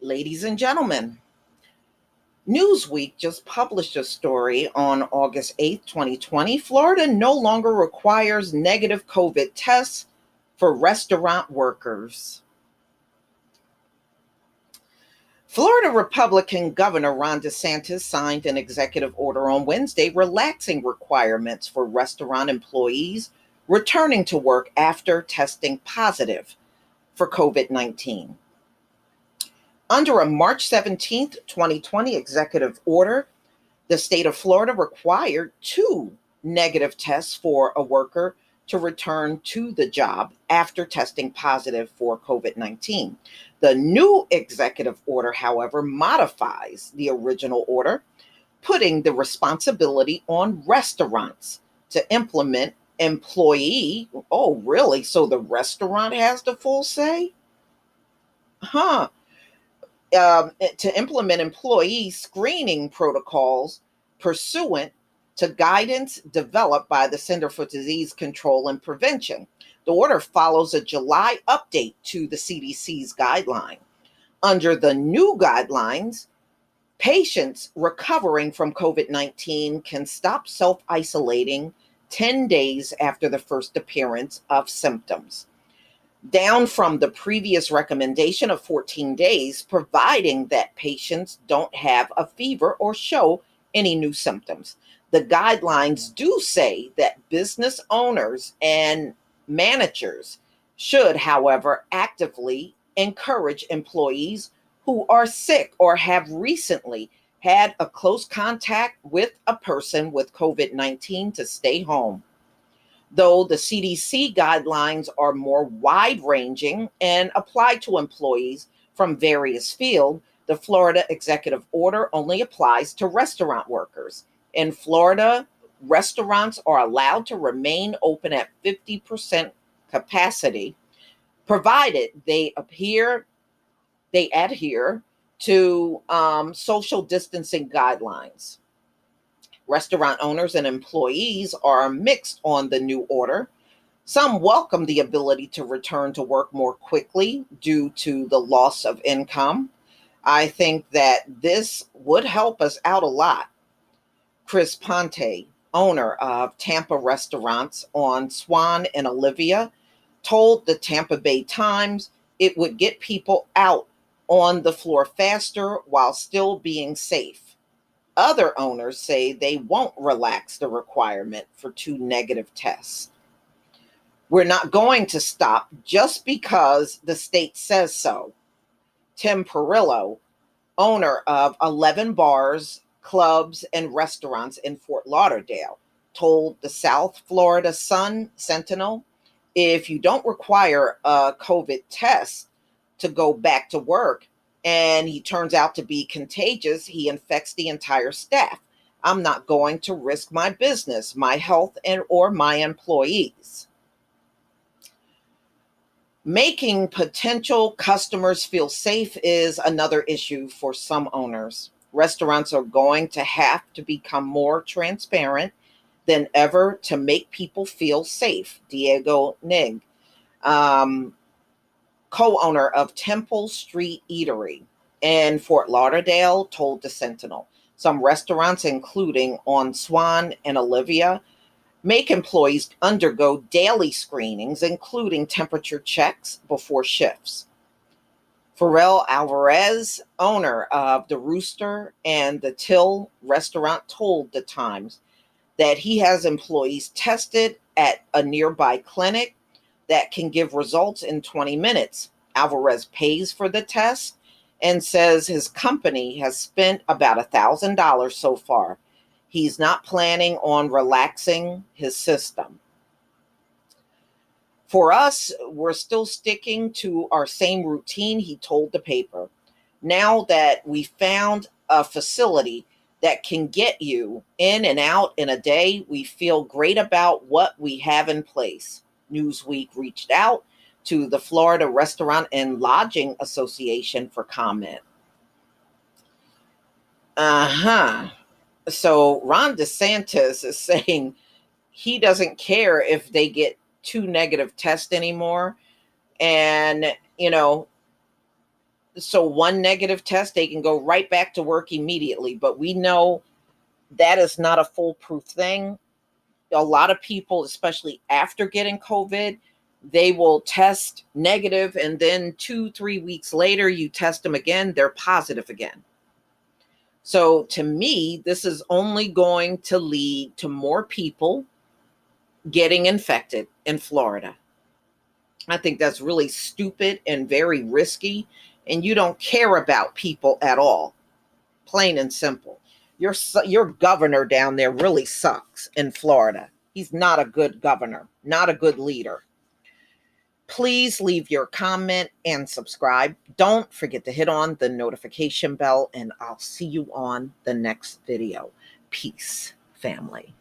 Ladies and gentlemen, Newsweek just published a story on August 8th, 2020. Florida no longer requires negative COVID tests for restaurant workers. Florida Republican Governor Ron DeSantis signed an executive order on Wednesday relaxing requirements for restaurant employees returning to work after testing positive for COVID-19. Under a March 17th, 2020 executive order, the state of Florida required 2 negative tests for a worker to return to the job after testing positive for COVID-19. The new executive order, however, modifies the original order, putting the responsibility on restaurants to implement employee. Oh, really? So the restaurant has the full say? Huh. To implement employee screening protocols pursuant to guidance developed by the Center for Disease Control and Prevention. The order follows a July update to the CDC's guideline. Under the new guidelines, patients recovering from COVID-19 can stop self-isolating 10 days after the first appearance of symptoms, down from the previous recommendation of 14 days, providing that patients don't have a fever or show any new symptoms. The guidelines do say that business owners and managers should, however, actively encourage employees who are sick or have recently had a close contact with a person with COVID-19 to stay home. Though the CDC guidelines are more wide-ranging and apply to employees from various fields, the Florida executive order only applies to restaurant workers. In Florida, restaurants are allowed to remain open at 50% capacity, provided they adhere to social distancing guidelines. Restaurant owners and employees are mixed on the new order. Some welcome the ability to return to work more quickly due to the loss of income. I think that this would help us out a lot. Chris Ponte, owner of Tampa restaurants on Swan and Olivia, told the Tampa Bay Times it would get people out on the floor faster while still being safe. Other owners say they won't relax the requirement for 2 negative tests. We're not going to stop just because the state says so. Tim Perillo, owner of 11 bars, clubs, and restaurants in Fort Lauderdale, told the South Florida Sun Sentinel, if you don't require a COVID test to go back to work, and he turns out to be contagious, he infects the entire staff. I'm not going to risk my business, my health, or my employees. Making potential customers feel safe is another issue for some owners. Restaurants are going to have to become more transparent than ever to make people feel safe. Diego Nig, co-owner of Temple Street Eatery in Fort Lauderdale, told the Sentinel. Some restaurants, including on Swan and Olivia, make employees undergo daily screenings, including temperature checks before shifts. Pharrell Alvarez, owner of the Rooster and the Till restaurant, told the Times that he has employees tested at a nearby clinic that can give results in 20 minutes. Alvarez pays for the test and says his company has spent about $1,000 so far. He's not planning on relaxing his system. For us, we're still sticking to our same routine, he told the paper. Now that we found a facility that can get you in and out in a day, we feel great about what we have in place. Newsweek reached out to the Florida Restaurant and Lodging Association for comment. So Ron DeSantis is saying he doesn't care if they get 2 negative tests anymore. And, So one negative test, they can go right back to work immediately. But we know that is not a foolproof thing. A lot of people, especially after getting COVID, they will test negative, and then 2, 3 weeks later, you test them again, they're positive again. So to me, this is only going to lead to more people getting infected in Florida. I think that's really stupid and very risky, and you don't care about people at all. Plain and simple. Your governor down there really sucks in Florida. He's not a good governor, not a good leader. Please leave your comment and subscribe. Don't forget to hit on the notification bell, and I'll see you on the next video. Peace, family.